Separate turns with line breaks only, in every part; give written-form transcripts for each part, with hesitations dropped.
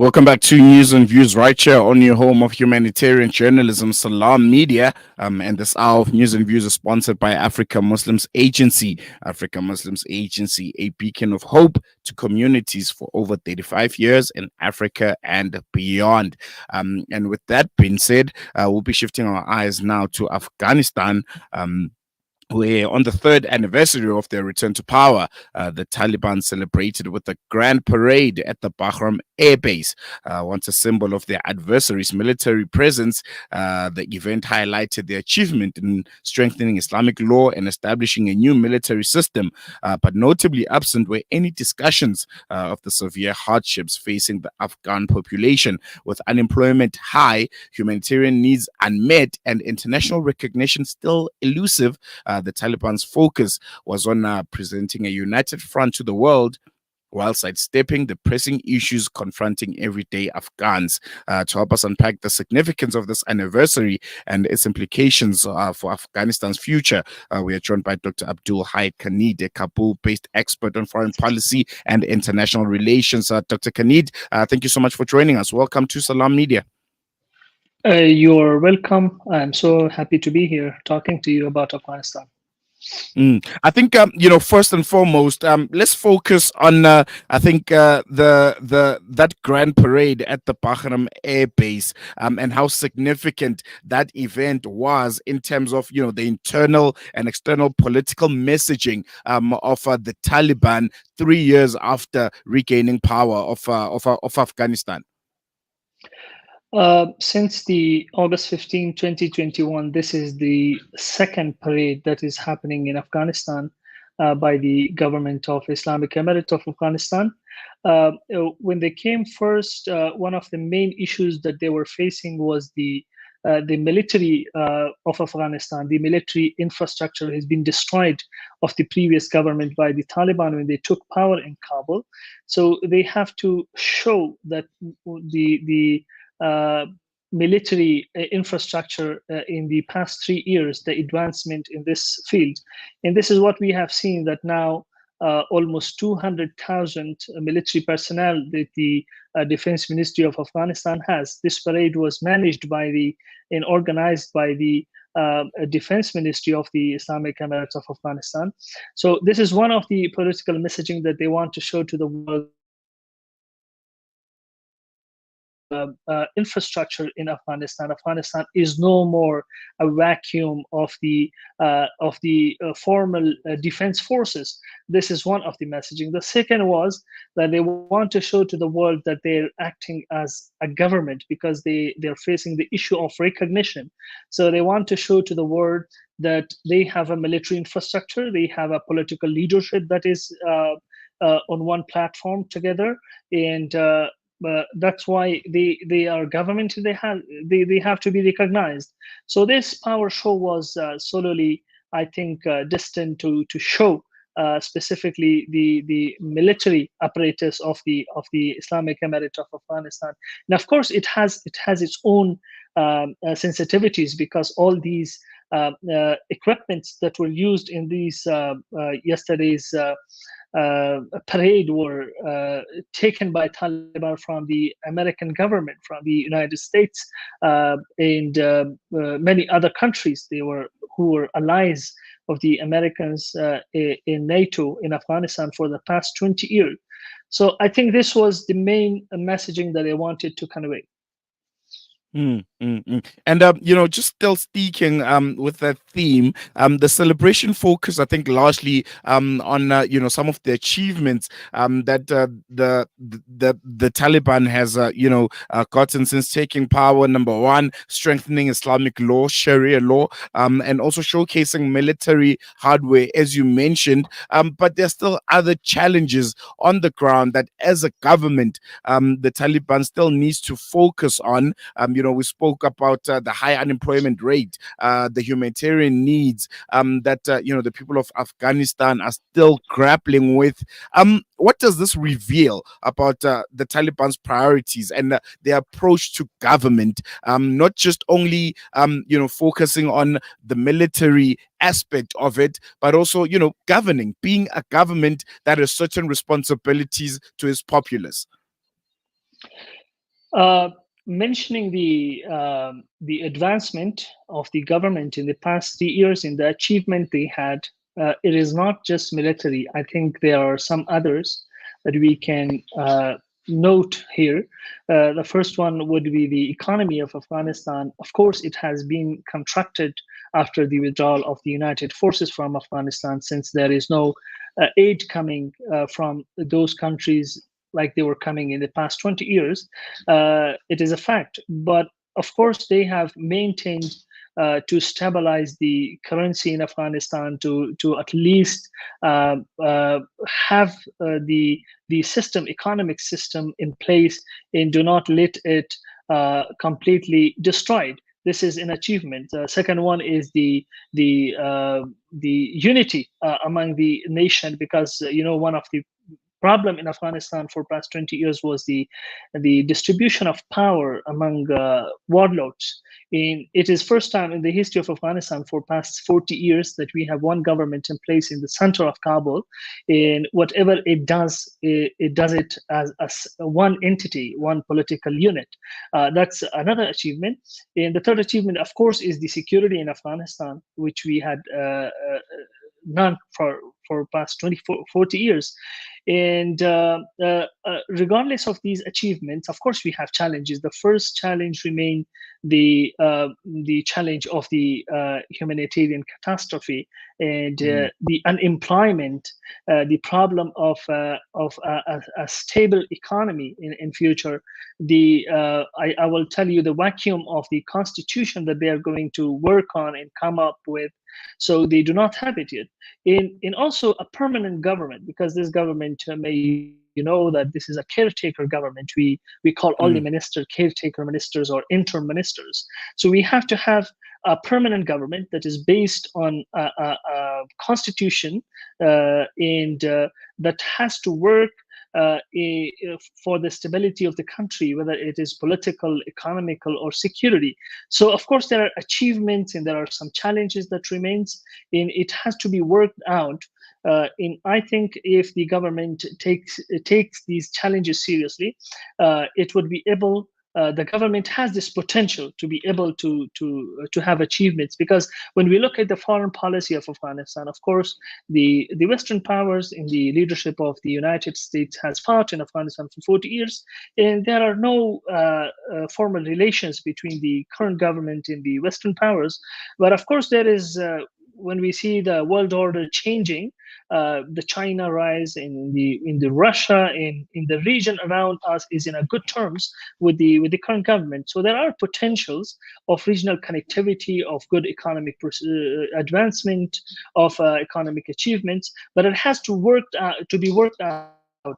Welcome back to News and Views right here on your home of humanitarian journalism, Salam Media. And this hour of News and Views is sponsored by Africa Muslims Agency. Africa Muslims Agency, a beacon of hope to communities for over 35 years in Africa and beyond. And with that being said, we'll be shifting our eyes now to Afghanistan. Where on the third anniversary of their return to power, the Taliban celebrated with a grand parade at the Bahram Air Base. Once a symbol of their adversaries' military presence, the event highlighted their achievement in strengthening Islamic law and establishing a new military system. But notably absent were any discussions of the severe hardships facing the Afghan population, with unemployment high, humanitarian needs unmet, and international recognition still elusive. The Taliban's focus was on presenting a united front to the world while sidestepping the pressing issues confronting everyday Afghans. To help us unpack the significance of this anniversary and its implications for Afghanistan's future, we are joined by Dr. Abdul Hai Qanit, a Kabul-based expert on foreign policy and international relations. Dr. Qanit, thank you so much for joining us. Welcome to Salam Media.
You're welcome. I'm so happy to be here talking to you about Afghanistan.
I think first and foremost, let's focus on the that grand parade at the Bahram Air Base, and how significant that event was in terms of the internal and external political messaging of the Taliban 3 years after regaining power of Afghanistan.
Since the August 15, 2021, this is the second parade that is happening in Afghanistan by the government of Islamic Emirate of Afghanistan. When they came first, one of the main issues that they were facing was the military of Afghanistan. The military infrastructure has been destroyed of the previous government by the Taliban when they took power in Kabul. So they have to show that the military infrastructure in the past 3 years, the advancement in this field. And this is what we have seen, that now almost 200,000 military personnel that the Defense Ministry of Afghanistan has. This parade was managed by and organized by the Defense Ministry of the Islamic Emirates of Afghanistan. So this is one of the political messaging that they want to show to the world. Infrastructure in Afghanistan. Afghanistan is no more a vacuum of the formal defense forces. This is one of the messaging. The second was that they want to show to the world that they're acting as a government because they're facing the issue of recognition. So they want to show to the world that they have a military infrastructure, they have a political leadership that is on one platform together, and that's why they are government. They have to be recognized. So this power show was solely, I think, destined to show specifically the military apparatus of the Islamic Emirate of Afghanistan. And of course, it has its own sensitivities, because all these equipments that were used in these yesterday's parade were taken by Taliban from the American government, from the United States, and many other countries who were allies of the Americans in NATO in Afghanistan for the past 20 years. So I think this was the main messaging that I wanted to convey.
And just still sticking with that theme, the celebration focus, I think, largely on some of the achievements that the Taliban has gotten since taking power. Number one, strengthening Islamic law, Sharia law, and also showcasing military hardware, as you mentioned. But there's still other challenges on the ground that, as a government, the Taliban still needs to focus on. We spoke about the high unemployment rate, the humanitarian needs that the people of Afghanistan are still grappling with. What does this reveal about the Taliban's priorities and their approach to government? Not just only focusing on the military aspect of it, but also governing, being a government that has certain responsibilities to its populace.
Uh, Mentioning the advancement of the government in the past 3 years in the achievement they had, it is not just military. I think there are some others that we can note here. The first one would be the economy of Afghanistan. Of course, it has been contracted after the withdrawal of the United Forces from Afghanistan, since there is no aid coming from those countries like they were coming in the past 20 years. It is a fact. But of course, they have maintained to stabilize the currency in Afghanistan, to at least uh, uh, have the system, economic system in place, and do not let it completely destroyed. This is an achievement. The second one is the unity among the nation, because one of the problem in Afghanistan for past 20 years was the distribution of power among warlords. It is first time in the history of Afghanistan for past 40 years that we have one government in place in the center of Kabul. And whatever it does, it does it as one entity, one political unit. That's another achievement. And the third achievement, of course, is the security in Afghanistan, which we had none for past 40 years. And regardless of these achievements, of course, we have challenges. The first challenge remain the challenge of the humanitarian catastrophe, and the unemployment, the problem of a stable economy in future. I will tell you the vacuum of the constitution that they are going to work on and come up with. So they do not have it yet. In also a permanent government, because this government, may that this is a caretaker government. We call all the
Mm,
ministers caretaker ministers or interim ministers. So we have to have a permanent government that is based on a constitution, and that has to work for the stability of the country, whether it is political, economical, or security. So of course there are achievements and there are some challenges that remains, and it has to be worked out. I think if the government takes these challenges seriously, it would be able. The government has this potential to be able to have achievements, because when we look at the foreign policy of Afghanistan, of course, the Western powers in the leadership of the United States has fought in Afghanistan for 40 years, and there are no formal relations between the current government and the Western powers. But of course, there is. When we see the world order changing, the China rise in the Russia in the region around us is in a good terms with the current government. So there are potentials of regional connectivity, of good economic advancement, of economic achievements, but it has to be worked out.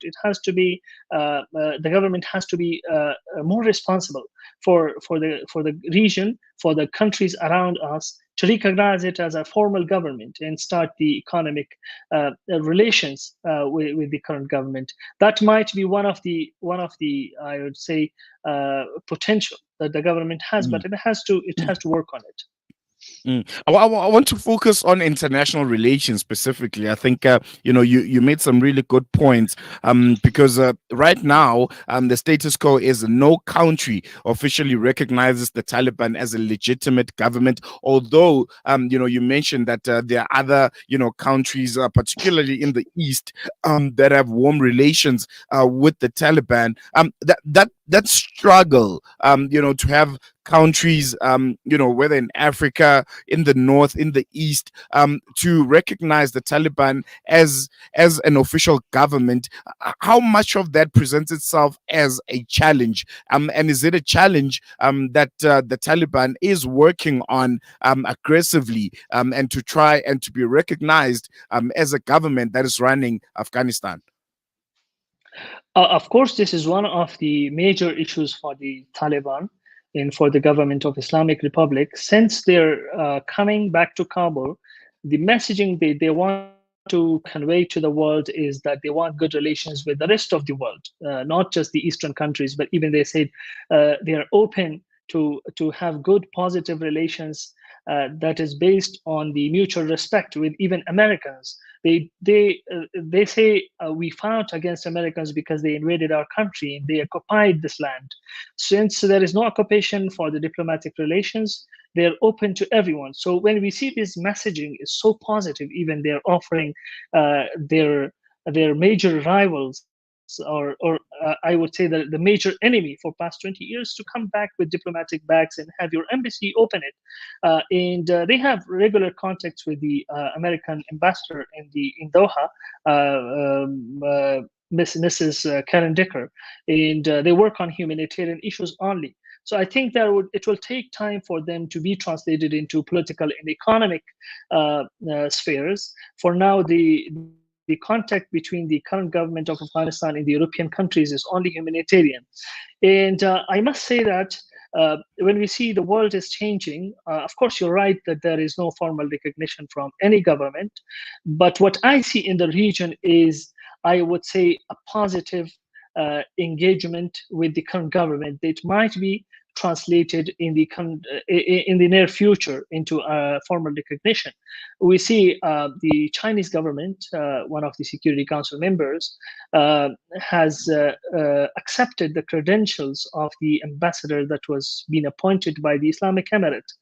It has to be the government has to be more responsible for the region, for the countries around us, to recognize it as a formal government and start the economic relations with the current government. That might be one of the I would say potential that the government has, but
mm.
it has to work on it.
Mm. I want to focus on international relations specifically. I think you made some really good points. Because right now the status quo is no country officially recognizes the Taliban as a legitimate government. Although you mentioned that there are other countries, particularly in the east, that have warm relations with the Taliban. That struggle to have countries, whether in Africa, in the north, in the east, to recognize the Taliban as an official government. How much of that presents itself as a challenge? And is it a challenge that the Taliban is working on aggressively, and to try and to be recognized as a government that is running Afghanistan?
Of course, this is one of the major issues for the Taliban and for the government of Islamic Republic. Since they're coming back to Kabul, the messaging they want to convey to the world is that they want good relations with the rest of the world, not just the Eastern countries, but even they said they are open to have good, positive relations that is based on the mutual respect with even Americans, They say we fought against Americans because they invaded our country and they occupied this land. Since there is no occupation for the diplomatic relations, they're open to everyone. So when we see this messaging is so positive, even they're offering their major rivals, or I would say the major enemy for past 20 years, to come back with diplomatic bags and have your embassy open it. And they have regular contacts with the American ambassador in Doha, Mrs. Karen Dicker, and they work on humanitarian issues only. So I think it will take time for them to be translated into political and economic spheres. For now, the contact between the current government of Afghanistan and the European countries is only humanitarian. And I must say that when we see the world is changing, of course, you're right that there is no formal recognition from any government. But what I see in the region is, I would say, a positive engagement with the current government that might be translated in the near future into formal recognition. We see the Chinese government, one of the Security Council members, has accepted the credentials of the ambassador that was being appointed by the Islamic Emirate.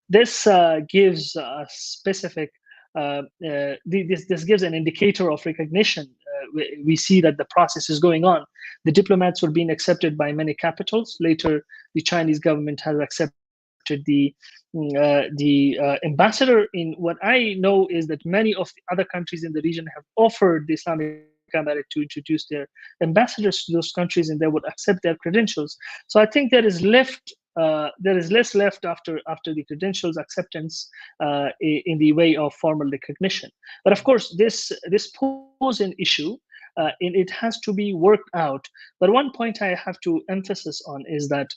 This gives a specific this gives an indicator of recognition. We see that the process is going on. The diplomats were being accepted by many capitals. Later, the Chinese government has accepted the ambassador. In what I know is that many of the other countries in the region have offered the Islamic Emirate to introduce their ambassadors to those countries, and they would accept their credentials. So I think there is less left after the credentials acceptance in the way of formal recognition. But of course, this poses an issue, and it has to be worked out. But one point I have to emphasize on is that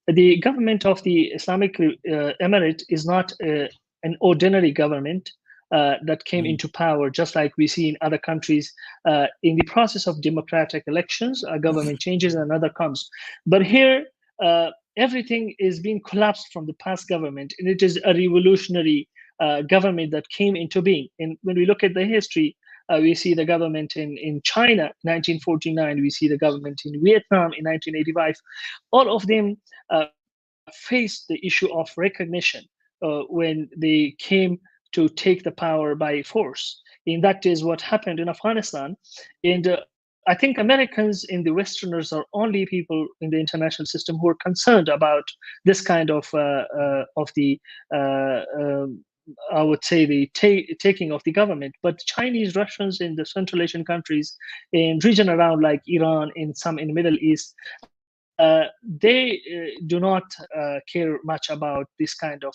the government of the Islamic Emirate is not an ordinary government that came into power, just like we see in other countries. In the process of democratic elections, a government changes and another comes. But here, everything is being collapsed from the past government, and it is a revolutionary government that came into being. And when we look at the history, we see the government in China, 1949. We see the government in Vietnam in 1985. All of them faced the issue of recognition when they came to take the power by force. And that is what happened in Afghanistan. And I think Americans and the Westerners are only people in the international system who are concerned about this kind of the I would say the taking of the government. But Chinese, Russians in the Central Asian countries, in region around like Iran, in some in the Middle East, they do not care much about this kind of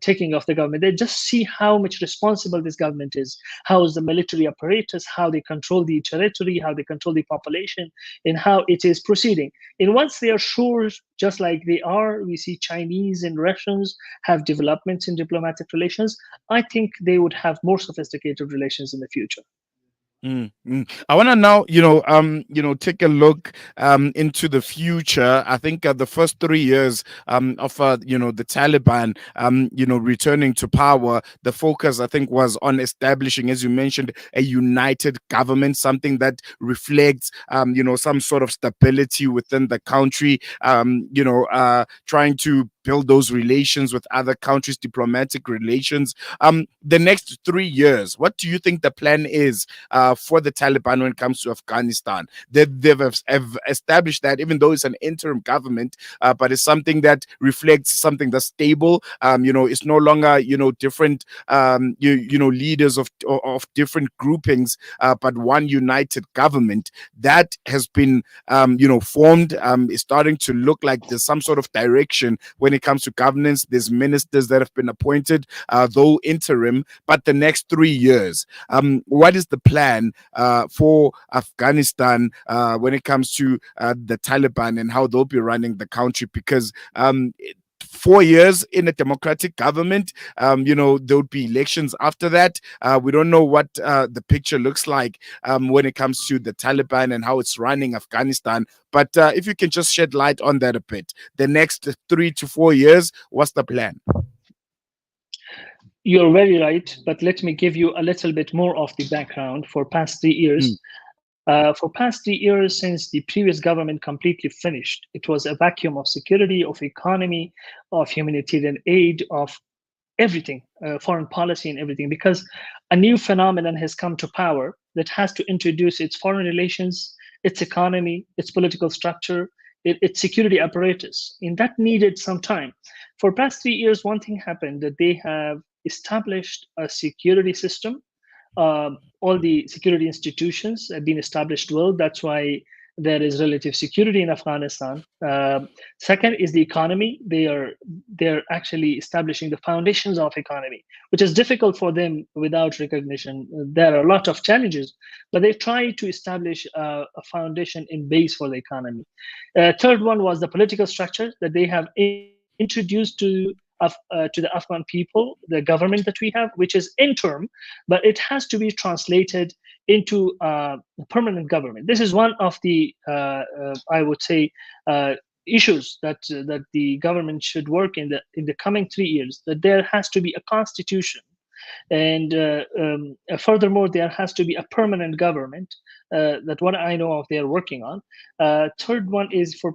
taking of the government. They just see how much responsible this government is, how is the military apparatus, how they control the territory, how they control the population, and how it is proceeding. And once they are sure, just like they are, we see Chinese and Russians have developments in diplomatic relations. I think they would have more sophisticated relations in the future.
I want to now, take a look into the future. I think the first 3 years of the Taliban, returning to power, the focus I think was on establishing, as you mentioned, a united government, something that reflects, some sort of stability within the country. Trying to build those relations with other countries, diplomatic relations. The next 3 years, what do you think the plan is for the Taliban when it comes to Afghanistan? They've established that, even though it's an interim government, but it's something that reflects something that's stable. It's no longer different leaders of different groupings, but one united government that has been formed. Is starting to look like there's some sort of direction when it comes to governance. There's ministers that have been appointed, though interim, but the next 3 years, what is the plan for Afghanistan when it comes to the Taliban and how they'll be running the country? Because 4 years in a democratic government, there would be elections after that. We don't know what the picture looks like when it comes to the Taliban and how it's running Afghanistan. But if you can just shed light on that a bit, the next 3 to 4 years, what's the plan?
You're very right, but let me give you a little bit more of the background. For past 3 years,
Mm,
since the previous government completely finished, it was a vacuum of security, of economy, of humanitarian aid, of everything, foreign policy and everything, because a new phenomenon has come to power that has to introduce its foreign relations, its economy, its political structure, its security apparatus. And that needed some time. For past 3 years, one thing happened that they have established a security system. All the security institutions have been established well. That's why there is relative security in Afghanistan. Second is the economy. They're actually establishing the foundations of economy, which is difficult for them without recognition. There are a lot of challenges, but they try to establish a foundation in base for the economy. Third one was the political structure that they have introduced to the Afghan people, the government that we have, which is interim, but it has to be translated into a permanent government. This is one of the, I would say, issues that the government should work in the coming 3 years. That there has to be a constitution, and furthermore, there has to be a permanent government. That what I know of, they are working on. Third one is for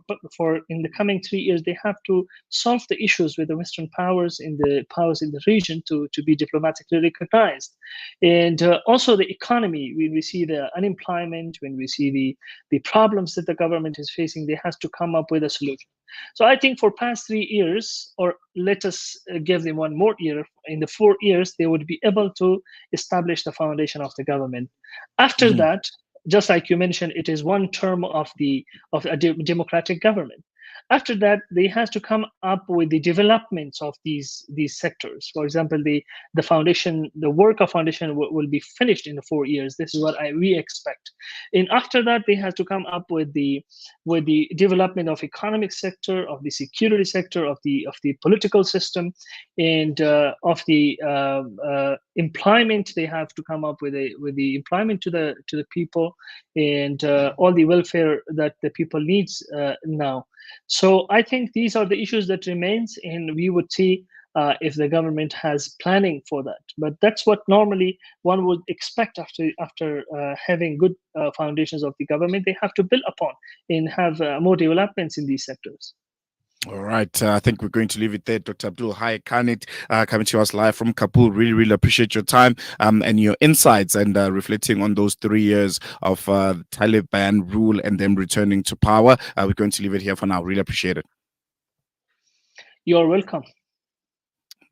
in the coming 3 years, they have to solve the issues with the Western powers in the region to be diplomatically recognized, and also the economy. When we see the unemployment, when we see the problems that the government is facing, they has to come up with a solution. So I think for past 3 years, or let us give them one more year, in the 4 years, they would be able to establish the foundation of the government. After
mhm.
that, just like you mentioned, it is one term of a democratic government. After that, they have to come up with the developments of these sectors. For example, the foundation, the work of foundation will be finished in the 4 years. This is what we expect. And after that, they have to come up with the development of economic sector, of the security sector, of the political system, and of the employment. They have to come up with the employment to the people, and all the welfare that the people needs now. So I think these are the issues that remains, and we would see if the government has planning for that. But that's what normally one would expect after having good foundations of the government. They have to build upon and have more developments in these sectors.
All right. I think we're going to leave it there. Dr. Abdul Hai Qanit, coming to us live from Kabul. Really, really appreciate your time and your insights, and reflecting on those 3 years of Taliban rule and them returning to power. We're going to leave it here for now. Really appreciate it.
You're welcome.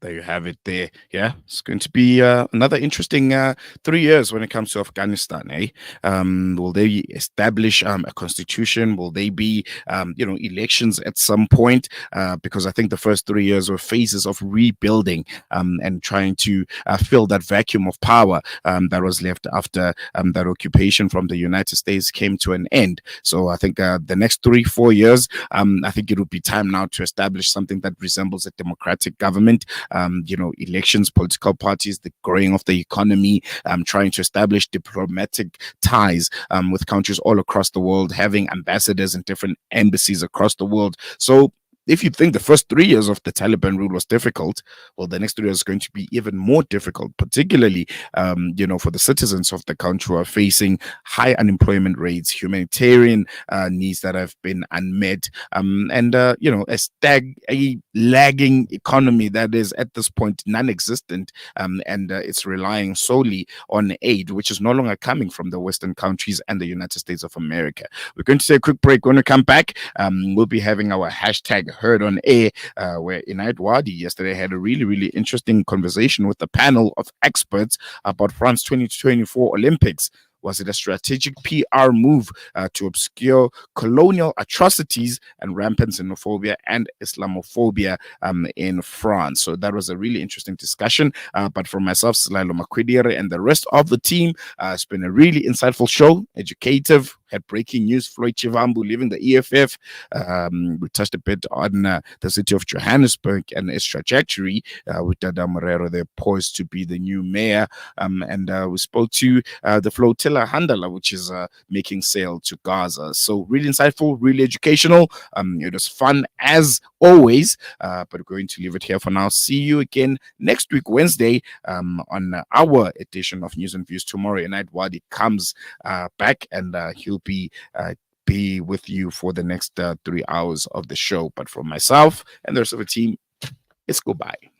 There you have it there. Yeah, it's going to be another interesting 3 years when it comes to Afghanistan, eh? Will they establish a constitution? Will they be, elections at some point? Because I think the first 3 years were phases of rebuilding and trying to fill that vacuum of power that was left after that occupation from the United States came to an end. So I think the next 3-4 years, I think it would be time now to establish something that resembles a democratic government. Elections, political parties, the growing of the economy, trying to establish diplomatic ties with countries all across the world, having ambassadors in different embassies across the world. So if you think the first 3 years of the Taliban rule was difficult, well, the next 3 years is going to be even more difficult, particularly, for the citizens of the country who are facing high unemployment rates, humanitarian needs that have been unmet, and a lagging economy that is at this point non-existent, and it's relying solely on aid, which is no longer coming from the Western countries and the United States of America. We're going to take a quick break. When we come back, we'll be having our hashtag Heard on Air, where Inayat Wadi yesterday had a really, really interesting conversation with a panel of experts about France 2024 Olympics. Was it a strategic PR move to obscure colonial atrocities and rampant xenophobia and Islamophobia in France? So that was a really interesting discussion. But for myself, Salalo Makwidire, and the rest of the team, it's been a really insightful show, educative. Had breaking news: Floyd Chivambu leaving the EFF. We touched a bit on the city of Johannesburg and its trajectory, with Dada Morero. They're poised to be the new mayor. And we spoke to the Flow Stella Handala, which is making sail to Gaza. So really insightful, really educational. It was fun as always, but we're going to leave it here for now. See you again next week, Wednesday, on our edition of News and Views. Tomorrow night, Wadi comes back, and he'll be with you for the next 3 hours of the show. But from myself and the rest of the team, it's goodbye.